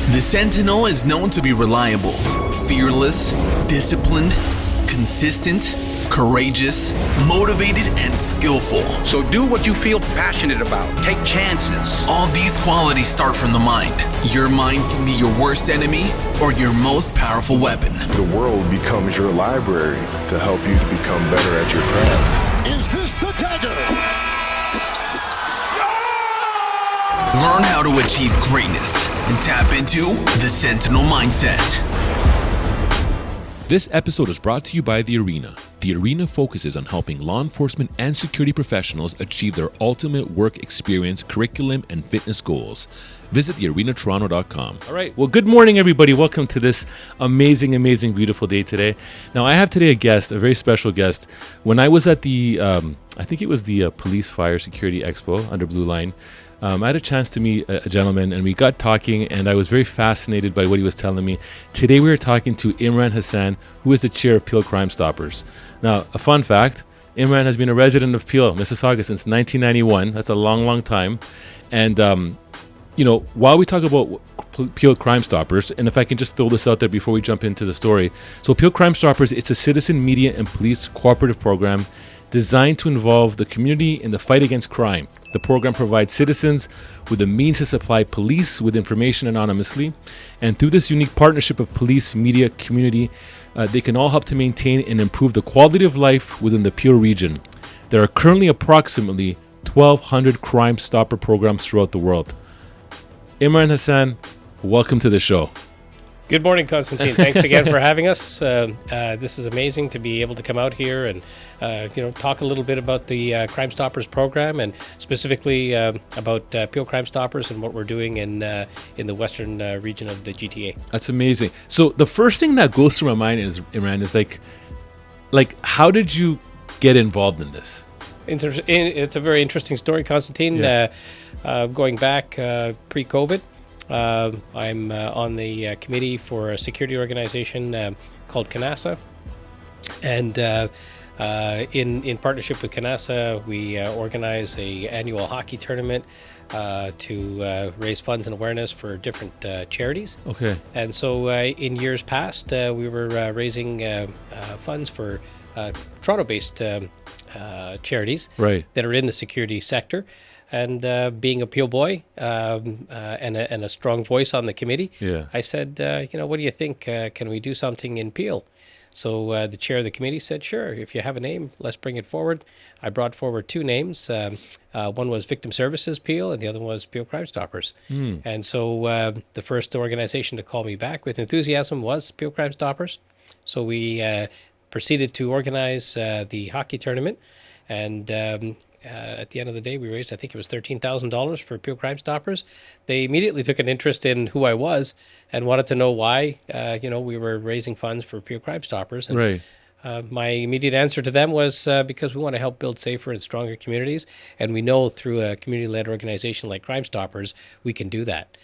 The Sentinel is known to be reliable, fearless, disciplined, consistent, courageous, motivated, and skillful. So do what you feel passionate about. Take chances. All these qualities start from the mind. Your mind can be your worst enemy or your most powerful weapon. The world becomes your library to help you to become better at your craft. Is this the dagger? Learn how to achieve greatness and tap into the Sentinel mindset. This episode is brought to you by The Arena. The Arena focuses on helping law enforcement and security professionals achieve their ultimate work experience, curriculum, and fitness goals. Visit thearenatoronto.com. All right. Well, good morning, everybody. Welcome to this amazing, beautiful day today. Now, I have today a guest, a very special guest. When I was at the, I think it was the Police Fire Security Expo under Blue Line, I had a chance to meet a gentleman, and we got talking, and I was very fascinated by what he was telling me. Today we are talking to Imran Hasan, who is the chair of Peel Crime Stoppers. Now, a fun fact, Imran has been a resident of Peel, Mississauga since 1991. That's a long time. And, while we talk about Peel Crime Stoppers, and if I can just throw this out there before we jump into the story. So Peel Crime Stoppers, it's a citizen media and police cooperative program designed to involve the community in the fight against crime. The program provides citizens with the means to supply police with information anonymously, and through this unique partnership of police, media, community, they can all help to maintain and improve the quality of life within the Peel region. There are currently approximately 1,200 Crime Stopper programs throughout the world. Imran Hasan, welcome to the show. Good morning, Constantine. Thanks again for having us. This is amazing to be able to come out here and, talk a little bit about the Crime Stoppers program, and specifically about Peel Crime Stoppers and what we're doing in the western region of the GTA. That's amazing. So the first thing that goes through my mind is, Imran, is like how did you get involved in this? It's a very interesting story, Constantine. Yeah. Going back pre-COVID. I'm on the committee for a security organization called CANASA, and in partnership with CANASA, we organize a annual hockey tournament to raise funds and awareness for different charities. Okay. And so in years past, we were raising funds for Toronto-based charities that are in the security sector. And being a Peel boy and a strong voice on the committee, I said, what do you think? Can we do something in Peel? So the chair of the committee said, sure, if you have a name, let's bring it forward. I brought forward two names. One was Victim Services Peel, and the other one was Peel Crime Stoppers. And so the first organization to call me back with enthusiasm was Peel Crime Stoppers. So we proceeded to organize the hockey tournament. And at the end of the day, we raised, I think it was $13,000 for Peel Crime Stoppers. They immediately took an interest in who I was and wanted to know why, we were raising funds for Peel Crime Stoppers. And, my immediate answer to them was because we want to help build safer and stronger communities. And we know through a community-led organization like Crime Stoppers, we can do that.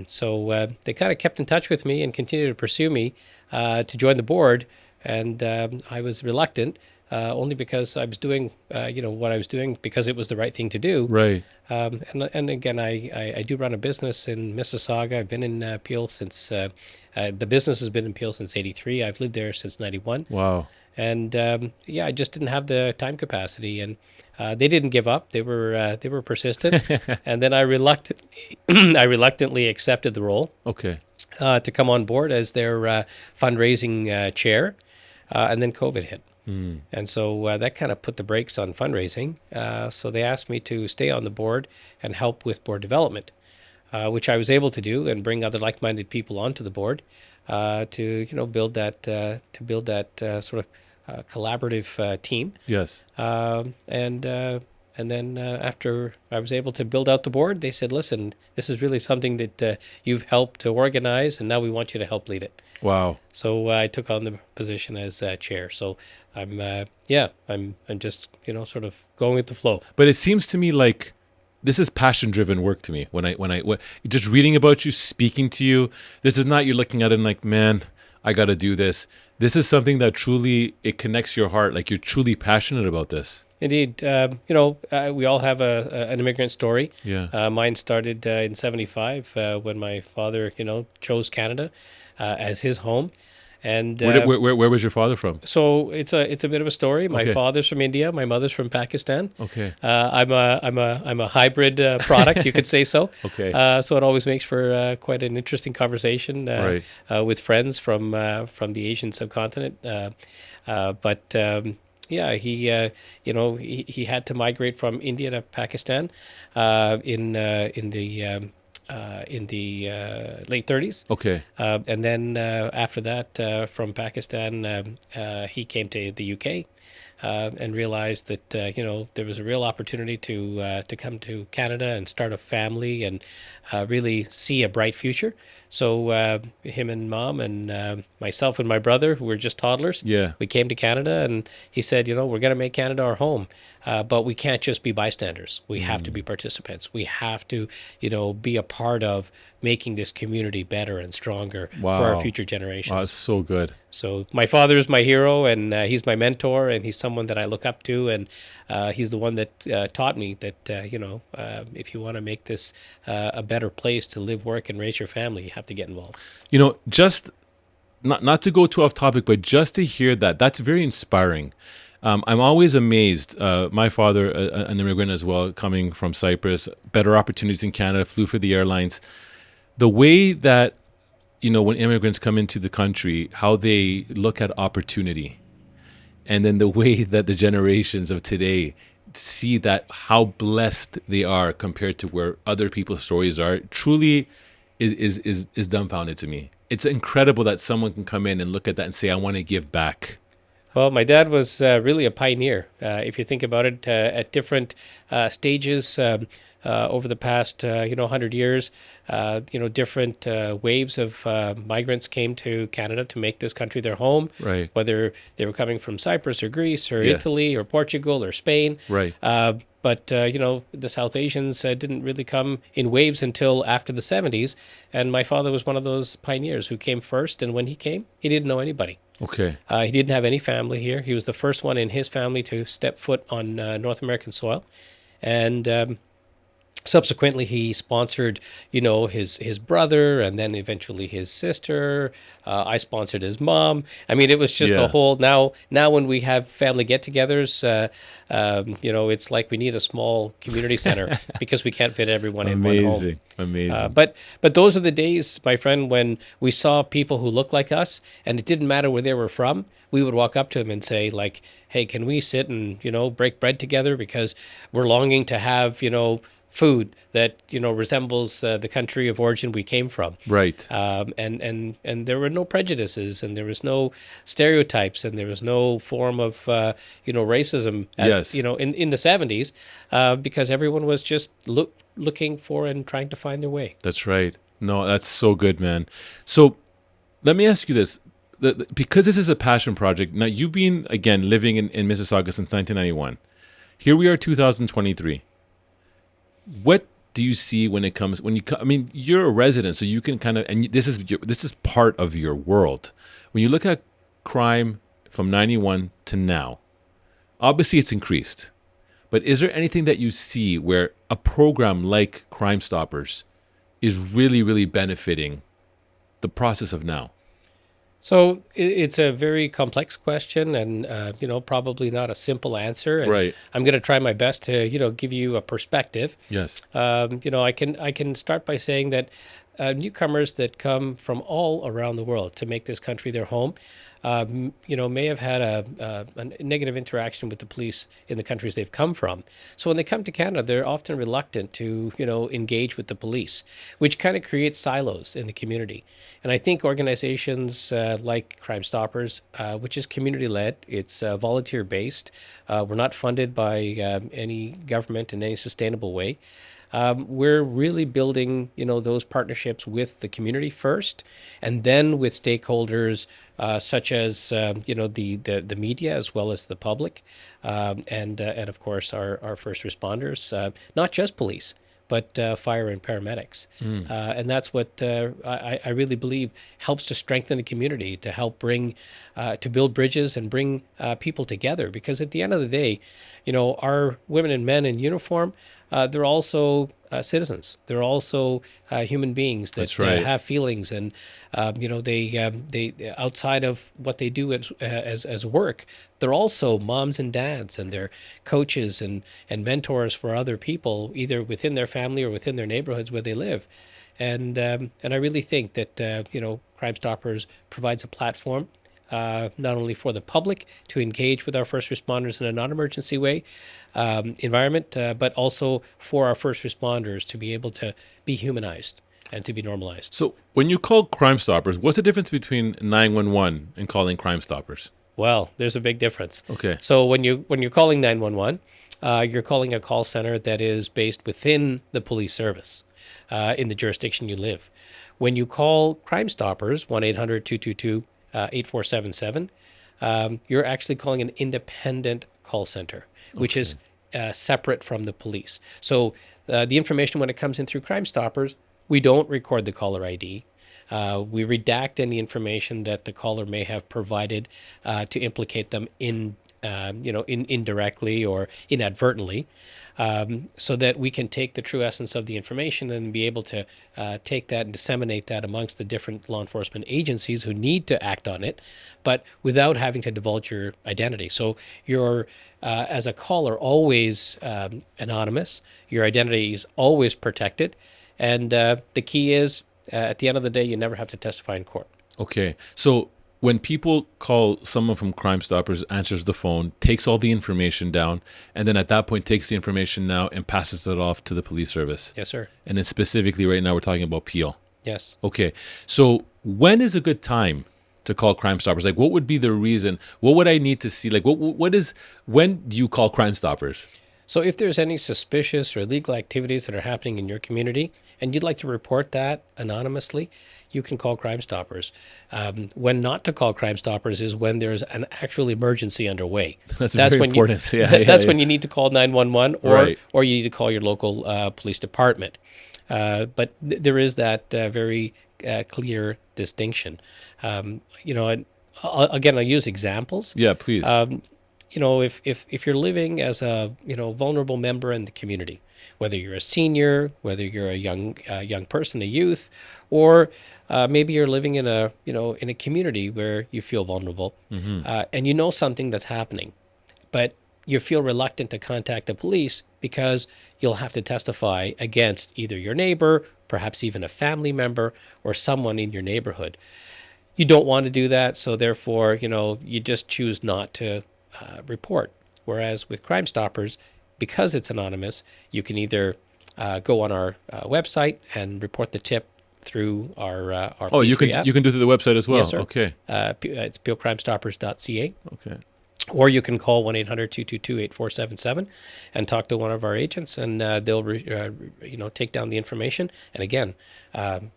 So they kind of kept in touch with me and continued to pursue me to join the board. And I was reluctant. Only because I was doing, what I was doing because it was the right thing to do. Right. And again, I do run a business in Mississauga. I've been in Peel since, the business has been in Peel since 83. I've lived there since 91. Wow. And I just didn't have the time capacity. And they didn't give up. They were persistent. And then I reluctantly accepted the role. Okay. To come on board as their fundraising chair. And then COVID hit. And so that kind of put the brakes on fundraising. So they asked me to stay on the board and help with board development, which I was able to do and bring other like-minded people onto the board to build that sort of collaborative team. Yes. And then after I was able to build out the board, they said, listen, this is really something that you've helped to organize, and now we want you to help lead it. Wow. So I took on the position as chair. So I'm just, sort of going with the flow. But it seems to me like this is passion-driven work to me. When just reading about you, speaking to you, this is not you looking at it and like, man, I got to do this. This is something that truly, it connects your heart. Like you're truly passionate about this. Indeed. We all have an immigrant story. Yeah. Mine started in 75 when my father, chose Canada as his home. And Where was your father from? so it's a bit of a story. My Okay. father's from India. My mother's from Pakistan. Okay. I'm a hybrid product, you could say so. Okay. So it always makes for quite an interesting conversation Right. with friends from the Asian subcontinent. Yeah, he had to migrate from India to Pakistan in the late 30s. Okay. And then after that, from Pakistan, he came to the UK and realized that there was a real opportunity to come to Canada and start a family and really see a bright future. So him and mom and myself and my brother, who were just toddlers, Yeah. we came to Canada, and he said, we're going to make Canada our home, but we can't just be bystanders. We have to be participants. We have to, be a part of making this community better and stronger for our Wow. future generations. Wow, that's so good. So my father is my hero, and he's my mentor, and he's someone that I look up to, and he's the one that taught me that if you want to make this a better place to live, work, and raise your family, you have to get involved. Just not to go too off topic, but just to hear that's very inspiring. I'm always amazed. My father, an immigrant as well, coming from Cyprus, better opportunities in Canada, flew for the airlines. The way that when immigrants come into the country, how they look at opportunity, and then the way that the generations of today see that how blessed they are compared to where other people's stories are, truly is dumbfounded to me. It's incredible that someone can come in and look at that and say, I want to give back. Well, my dad was really a pioneer. If you think about it, at different stages over the past 100 years, different waves of migrants came to Canada to make this country their home. Right. Whether they were coming from Cyprus or Greece or Yeah. Italy or Portugal or Spain. Right. But the South Asians didn't really come in waves until after the 70s. And my father was one of those pioneers who came first. And when he came, he didn't know anybody. Okay. He didn't have any family here. He was the first one in his family to step foot on North American soil. And subsequently, he sponsored, his brother, and then eventually his sister. I sponsored his mom. I mean, it was just Yeah. a whole. Now when we have family get-togethers, it's like we need a small community center because we can't fit everyone in one home. Amazing. But those are the days, my friend, when we saw people who looked like us, and it didn't matter where they were from. We would walk up to them and say, like, "Hey, can we sit and break bread together because we're longing to have food that resembles the country of origin we came from." Right. And there were no prejudices, and there was no stereotypes, and there was no form of racism. Yes. In the 70s, because everyone was just looking for and trying to find their way. That's right. No, that's so good, man. So let me ask you this. Because this is a passion project, now you've been, again, living in Mississauga since 1991. Here we are, 2023. What do you see when it comes, you're a resident, so you can kind of, and this is part of your world. When you look at crime from 91 to now, obviously it's increased. But is there anything that you see where a program like Crime Stoppers is really, really benefiting the process of now? So it's a very complex question, and probably not a simple answer. And Right. I'm going to try my best to give you a perspective. Yes. I can start by saying that newcomers that come from all around the world to make this country their home, may have had a negative interaction with the police in the countries they've come from. So when they come to Canada, they're often reluctant to, engage with the police, which kind of creates silos in the community. And I think organizations like Crime Stoppers, which is community-led, it's volunteer-based, we're not funded by any government in any sustainable way. We're really building, those partnerships with the community first, and then with stakeholders such as, the media as well as the public, and of course our first responders, not just police. but fire and paramedics. And that's what I really believe helps to strengthen the community, to help bring, to build bridges and bring people together. Because at the end of the day, our women and men in uniform, they're also citizens. They're also human beings that That's right. have feelings, and they outside of what they do as work, they're also moms and dads, and they're coaches and mentors for other people, either within their family or within their neighborhoods where they live. And I really think that Crime Stoppers provides a platform, not only for the public to engage with our first responders in a non-emergency way environment, but also for our first responders to be able to be humanized and to be normalized. So when you call Crime Stoppers, what's the difference between 911 and calling Crime Stoppers? Well, there's a big difference. Okay. So when you're calling 911, you're calling a call center that is based within the police service in the jurisdiction you live. When you call Crime Stoppers, 1-800-222-8477, you're actually calling an independent call center, which is separate from the police. So the information, when it comes in through Crime Stoppers, we don't record the caller ID. We redact any information that the caller may have provided to implicate them indirectly or inadvertently, so that we can take the true essence of the information and be able to take that and disseminate that amongst the different law enforcement agencies who need to act on it, but without having to divulge your identity. So you're, as a caller, always anonymous. Your identity is always protected. And the key is, at the end of the day, you never have to testify in court. Okay. So when people call, someone from Crime Stoppers answers the phone, takes all the information down, and then at that point takes the information now and passes it off to the police service. Yes, sir. And then specifically right now we're talking about Peel. Yes. Okay. So when is a good time to call Crime Stoppers? Like, what would be the reason? What would I need to see? Like, when do you call Crime Stoppers? So if there's any suspicious or illegal activities that are happening in your community and you'd like to report that anonymously, you can call Crime Stoppers. When not to call Crime Stoppers is when there's an actual emergency underway. That's very when important. That's when you need to call 911 Right. or you need to call your local police department. But there is that very clear distinction. Again, I'll use examples. Yeah, please. If you're living as a vulnerable member in the community, whether you're a senior, whether you're a young person, a youth, or maybe you're living in a community where you feel vulnerable, and something that's happening, but you feel reluctant to contact the police because you'll have to testify against either your neighbor, perhaps even a family member, or someone in your neighborhood. You don't want to do that, so therefore, you just choose not to report. Whereas with Crime Stoppers, because it's anonymous, you can either go on our website and report the tip through our you P3 app. can do it through the website as well. Yes, sir. Okay. It's peelcrimestoppers.ca. Okay. Or you can call 1-800-222-8477 and talk to one of our agents, and they'll take down the information. And again,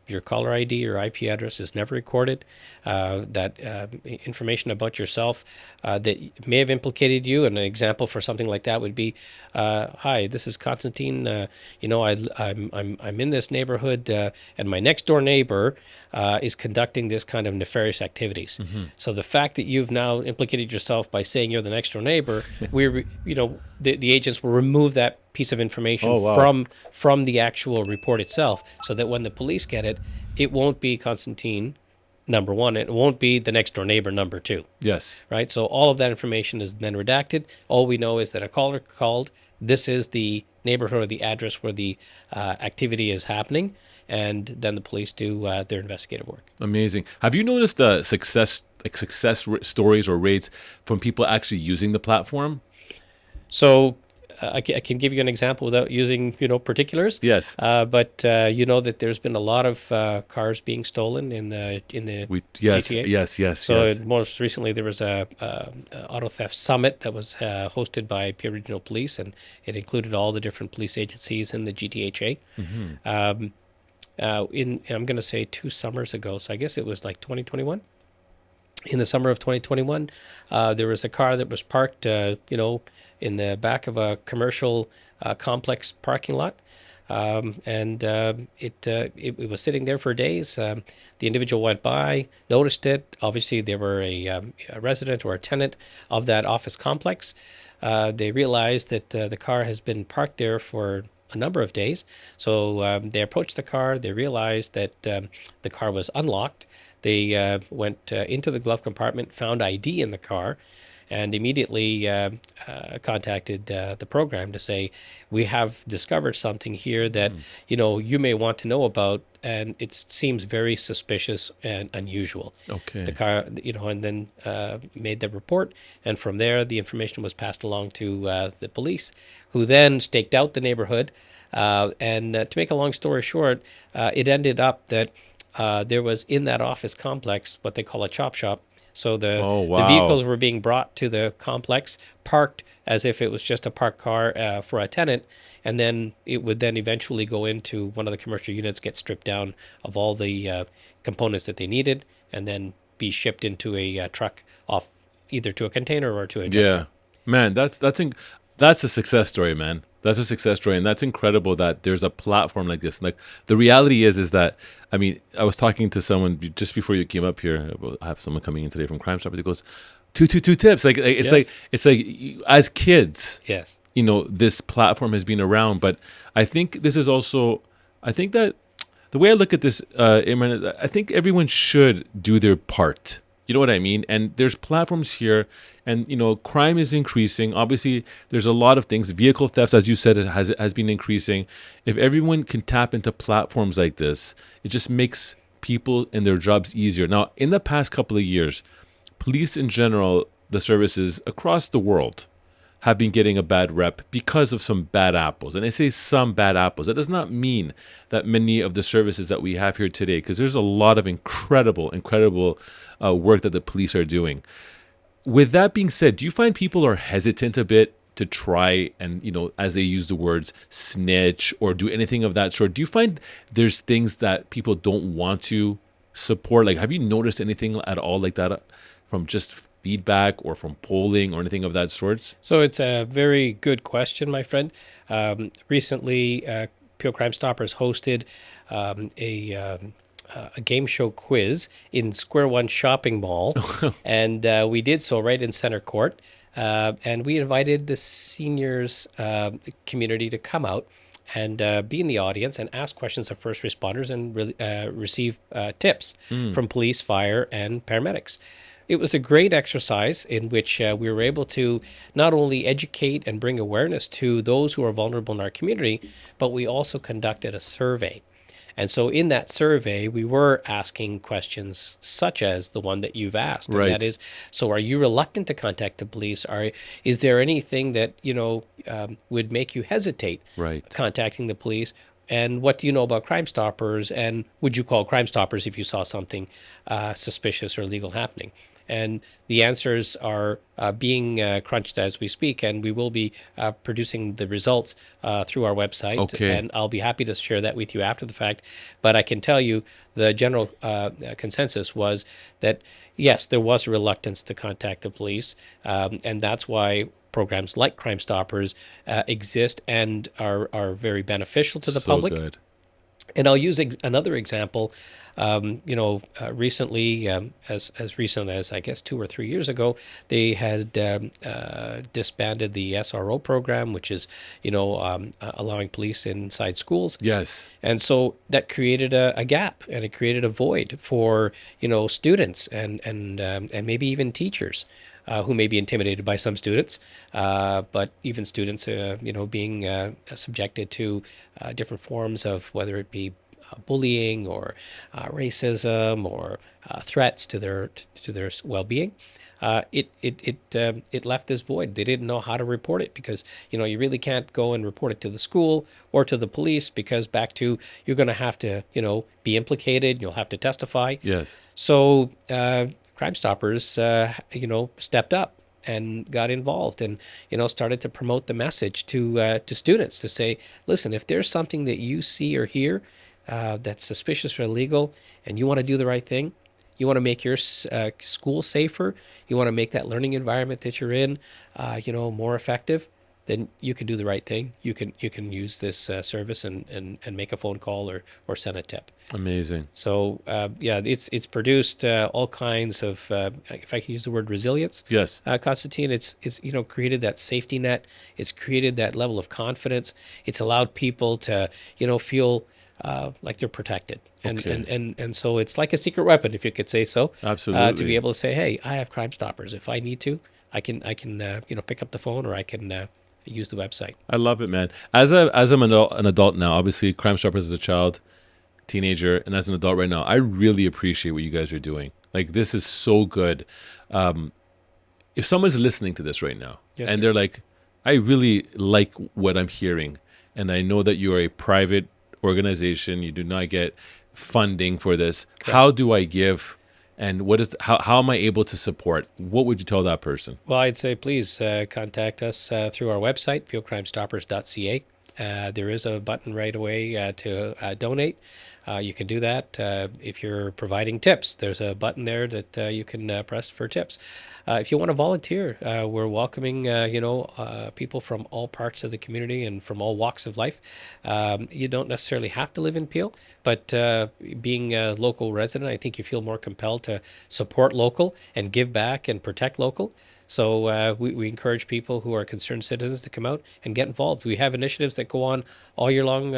your caller ID or IP address is never recorded. That information about yourself that may have implicated you. And an example for something like that would be, "Hi, this is Constantine. I'm in this neighborhood, and my next door neighbor is conducting this kind of nefarious activities." So the fact that you've now implicated yourself by saying you're the next door neighbor, the agents will remove that piece of information from the actual report itself, so that when the police get it, it won't be Constantine number one, it won't be the next door neighbor number two. Yes. Right. So all of that information is then redacted. All we know is that a caller called. This is the neighborhood or the address where the activity is happening, and then the police do their investigative work. Amazing. Have you noticed success stories or rates from people actually using the platform? So I can give you an example without using particulars. Yes. But that there's been a lot of cars being stolen in the GTA. Yes. So most recently there was a auto theft summit that was hosted by Peel Regional Police, and it included all the different police agencies in the GTHA. I'm going to say 2 summers ago, so I guess it was like 2021. In the summer of 2021, there was a car that was parked, in the back of a commercial complex parking lot. It was sitting there for days. The individual went by, noticed it. Obviously, they were a resident or a tenant of that office complex. They realized that the car has been parked there for a number of days. So they approached the car. They realized that the car was unlocked. They went into the glove compartment, found ID in the car, and immediately contacted the program to say, we have discovered something here that you may want to know about, and it seems very suspicious and unusual. Okay. The car, and then made the report, and from there the information was passed along to the police, who then staked out the neighborhood. And to make a long story short, it ended up that there was in that office complex what they call a chop shop. So the vehicles were being brought to the complex, parked as if it was just a parked car for a tenant, and then it would then eventually go into one of the commercial units, get stripped down of all the components that they needed, and then be shipped into a truck off either to a container or to a junkyard. Yeah, man, that's a success story, man. That's a success story, and that's incredible that there's a platform like this. Like, the reality is that, I mean, I was talking to someone just before you came up here. I have someone coming in today from Crime Stoppers. He goes, two tips. It's like as kids, yes, this platform has been around, but I think this is also, I think that the way I look at this, Imran, is I think everyone should do their part. You know what I mean? And there's platforms here, and crime is increasing. Obviously, there's a lot of things. Vehicle thefts, as you said, has been increasing. If everyone can tap into platforms like this, it just makes people and their jobs easier. Now, in the past couple of years, police in general, the services across the world, have been getting a bad rep because of some bad apples. And I say some bad apples. That does not mean that many of the services that we have here today, because there's a lot of incredible work that the police are doing. With that being said, do you find people are hesitant a bit to try and, as they use the words, snitch or do anything of that sort? Do you find there's things that people don't want to support? Like, have you noticed anything at all like that from just feedback or from polling or anything of that sort? So it's a very good question, my friend. Recently, Pure Crime Stoppers hosted a game show quiz in Square One Shopping Mall, and we did so right in Center Court. And we invited the seniors community to come out and be in the audience and ask questions of first responders and receive tips from police, fire, and paramedics. It was a great exercise in which we were able to not only educate and bring awareness to those who are vulnerable in our community, but we also conducted a survey. And so in that survey, we were asking questions such as the one that you've asked. And that is, so are you reluctant to contact the police? Is there anything that, would make you hesitate contacting the police? And what do you know about Crime Stoppers? And would you call Crime Stoppers if you saw something suspicious or illegal happening? And the answers are being crunched as we speak, and we will be producing the results through our website. Okay. And I'll be happy to share that with you after the fact. But I can tell you the general consensus was that, yes, there was a reluctance to contact the police, and that's why programs like Crime Stoppers exist and are very beneficial to the public. Good. And I'll use another example. Recently, as recent as I guess 2 or 3 years ago, they had disbanded the SRO program, which is allowing police inside schools. Yes. And so that created a gap, and it created a void for students and maybe even teachers. Who may be intimidated by some students, but even students, being subjected to different forms of whether it be bullying or racism or threats to their well-being. It left this void. They didn't know how to report it because you really can't go and report it to the school or to the police because you're going to have to be implicated. You'll have to testify. Yes. So Crime Stoppers, stepped up and got involved and, started to promote the message to students to say, listen, if there's something that you see or hear that's suspicious or illegal and you want to do the right thing, you want to make your school safer, you want to make that learning environment that you're in, more effective, then you can do the right thing. You can use this service and make a phone call or send a tip. Amazing. So it's produced all kinds of, if I can use the word resilience. Yes. Constantine, it's created that safety net. It's created that level of confidence. It's allowed people to feel like they're protected. And so it's like a secret weapon, if you could say so. Absolutely. To be able to say, hey, I have Crime Stoppers. If I need to, I can pick up the phone, or I can use the website. I love it, man. As I'm an adult now, obviously Crime Stoppers as a child, teenager, and as an adult right now, I really appreciate what you guys are doing. Like, this is so good. If someone's listening to this right now, Yes, and sir. they're like, I really like what I'm hearing, and I know that you are a private organization, you do not get funding for this. Correct. How do I give, and how am I able to support? What would you tell that person? Well, I'd say please contact us through our website, fieldcrimestoppers.ca. There is a button right away to donate. You can do that. If you're providing tips, there's a button there that you can press for tips. If you want to volunteer, we're welcoming people from all parts of the community and from all walks of life. You don't necessarily have to live in Peel, but being a local resident, I think you feel more compelled to support local and give back and protect local. So we encourage people who are concerned citizens to come out and get involved. We have initiatives that go on all year long,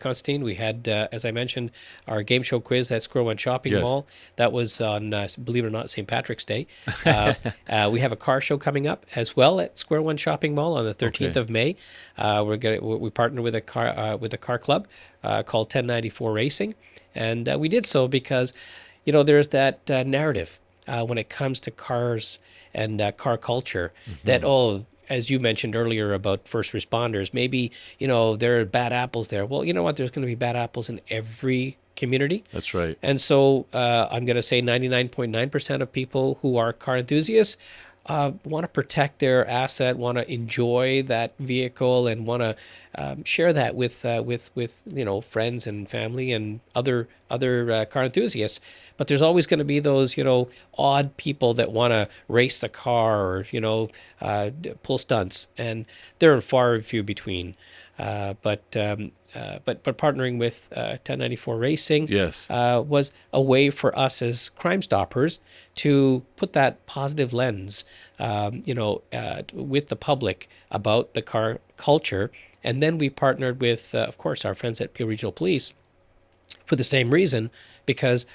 Constantine. We had, as I mentioned, our game show quiz at Square One Shopping Yes. Mall. That was on, believe it or not, St. Patrick's Day. We have a car show coming up as well at Square One Shopping Mall on the 13th of May. We partnered with a car club called 1094 Racing, and we did so because there's that narrative when it comes to cars and car culture that, as you mentioned earlier about first responders, maybe, there are bad apples there. Well, you know what? There's going to be bad apples in every community. That's right. And so I'm going to say 99.9% of people who are car enthusiasts want to protect their asset, want to enjoy that vehicle, and want to share that with friends and family and other car enthusiasts. But there's always going to be those odd people that want to race the car or pull stunts, and they're far and few between. But partnering with 1094 Racing Yes. was a way for us as Crime Stoppers to put that positive lens, with the public about the car culture. And then we partnered with, of course, our friends at Peel Regional Police for the same reason, because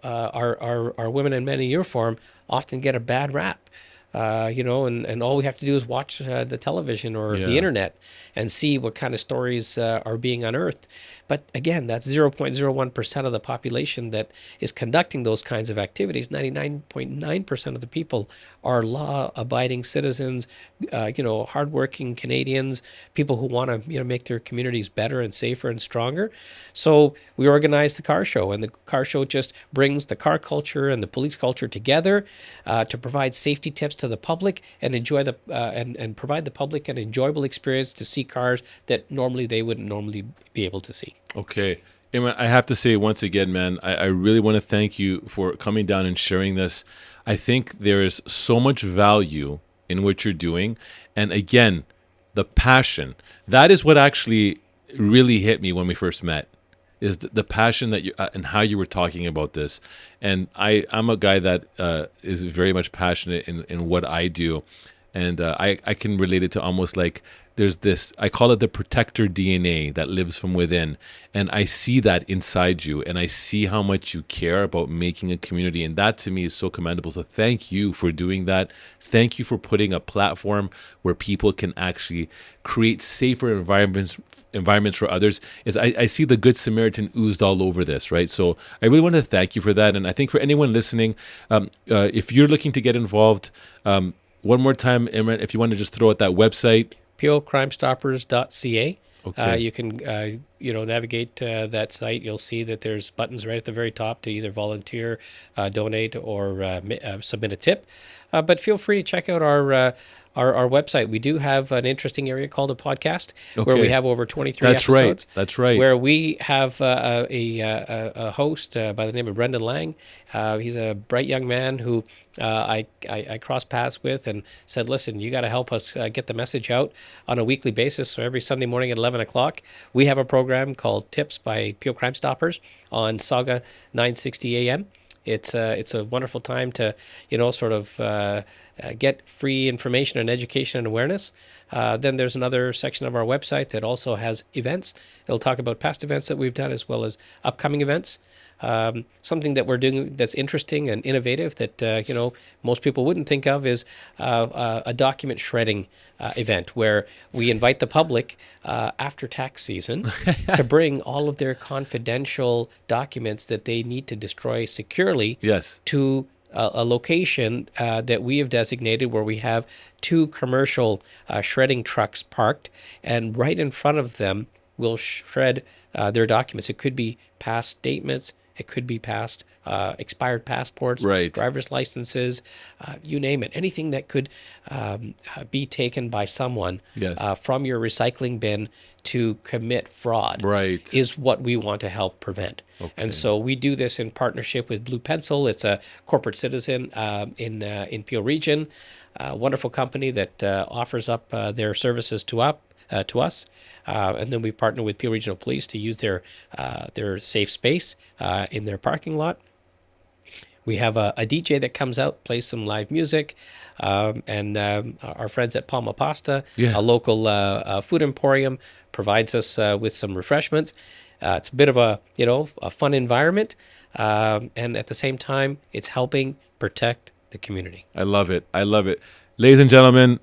our women and men in uniform often get a bad rap. And all we have to do is watch the television or the internet and see what kind of stories are being unearthed. But again, that's 0.01% of the population that is conducting those kinds of activities. 99.9% of the people are law-abiding citizens, hardworking Canadians, people who want to make their communities better and safer and stronger. So we organized the car show, and the car show just brings the car culture and the police culture together to provide safety tips to the public and enjoy and provide the public an enjoyable experience to see cars that normally they wouldn't normally be able to see. Okay. Imran, I have to say once again, man, I really want to thank you for coming down and sharing this. I think there is so much value in what you're doing. And again, the passion, that is what actually really hit me when we first met, is the passion that you and how you were talking about this. And I'm a guy that is very much passionate in what I do. And I can relate it to almost like there's this, I call it the protector DNA that lives from within. And I see that inside you, and I see how much you care about making a community. And that to me is so commendable. So thank you for doing that. Thank you for putting a platform where people can actually create safer environments for others. I see the Good Samaritan oozed all over this, right? So I really want to thank you for that. And I think for anyone listening, if you're looking to get involved, one more time, Imran, if you want to just throw out that website. peelcrimestoppers.ca. Okay. You can navigate that site, you'll see that there's buttons right at the very top to either volunteer, donate, or submit a tip. But feel free to check out our website. We do have an interesting area called a podcast, where we have over 23 episodes. That's right. Where we have a host by the name of Brendan Lang. He's a bright young man who I crossed paths with and said, listen, you got to help us get the message out on a weekly basis. So every Sunday morning at 11 o'clock, we have a program called Tips by Peel Crime Stoppers on Saga 960 AM. It's a wonderful time to, sort of get free information and education and awareness. Then there's another section of our website that also has events. It'll talk about past events that we've done as well as upcoming events. Something that we're doing that's interesting and innovative that most people wouldn't think of is a document shredding event where we invite the public after tax season to bring all of their confidential documents that they need to destroy securely to a location that we have designated where we have 2 commercial shredding trucks parked, and right in front of them we'll shred their documents. It could be past statements. It could be past expired passports, driver's licenses, you name it. Anything that could be taken by someone from your recycling bin to commit fraud is what we want to help prevent. And so we do this in partnership with Blue Pencil. It's a corporate citizen in Peel Region, a wonderful company that offers up their services to us. And then we partner with Peel Regional Police to use their safe space in their parking lot. We have a DJ that comes out, plays some live music, and our friends at Palma Pasta, a local food emporium, provides us with some refreshments. It's a bit of a fun environment, and at the same time, it's helping protect the community. I love it. Ladies and gentlemen,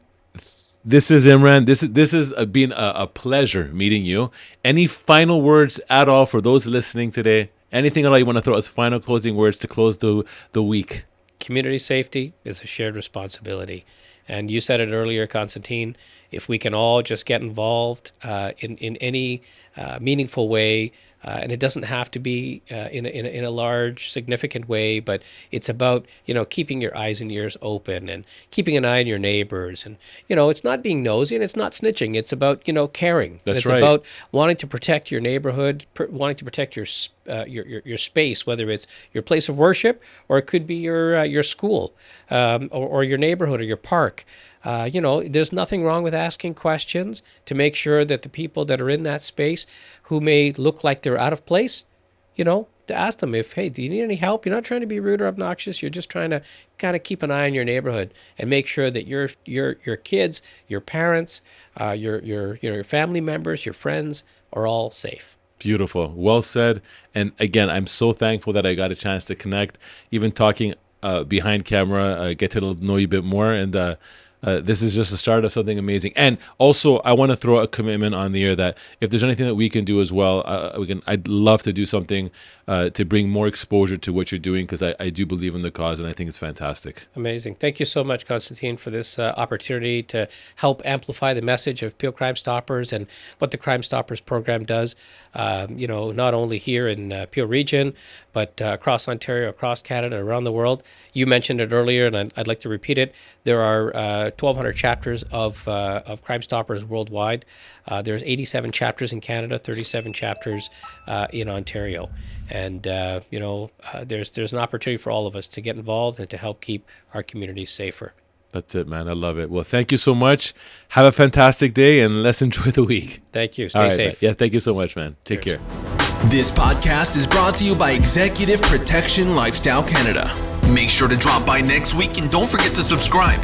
this is Imran. This has been a pleasure meeting you. Any final words at all for those listening today? Anything at all you want to throw as final closing words to close the week? Community safety is a shared responsibility. And you said it earlier, Constantine, if we can all just get involved in any meaningful way, and it doesn't have to be in a large, significant way, but it's about, keeping your eyes and ears open and keeping an eye on your neighbors. And, it's not being nosy and it's not snitching. It's about, caring. It's right. About wanting to protect your neighborhood, wanting to protect your space, whether it's your place of worship or it could be your school or your neighborhood or your park. There's nothing wrong with asking questions to make sure that the people that are in that space who may look like they're out of place, to ask them hey, do you need any help? You're not trying to be rude or obnoxious. You're just trying to kind of keep an eye on your neighborhood and make sure that your kids, your parents, your family members, your friends are all safe. Beautiful. Well said. And again, I'm so thankful that I got a chance to connect, even talking behind camera, get to know you a bit more. And this is just the start of something amazing. And also, I want to throw a commitment on the air that if there's anything that we can do as well, I'd love to do something to bring more exposure to what you're doing, because I do believe in the cause and I think it's fantastic. Amazing. Thank you so much, Constantine, for this opportunity to help amplify the message of Peel Crime Stoppers and what the Crime Stoppers program does, not only here in Peel Region, but across Ontario, across Canada, around the world. You mentioned it earlier, and I'd like to repeat it. There are 1,200 chapters of Crime Stoppers worldwide. There's 87 chapters in Canada, 37 chapters in Ontario. And, there's an opportunity for all of us to get involved and to help keep our communities safer. That's it, man. I love it. Well, thank you so much. Have a fantastic day, and let's enjoy the week. Thank you. Stay safe. Man. Yeah, thank you so much, man. Take care. This podcast is brought to you by Executive Protection Lifestyle Canada. Make sure to drop by next week and don't forget to subscribe.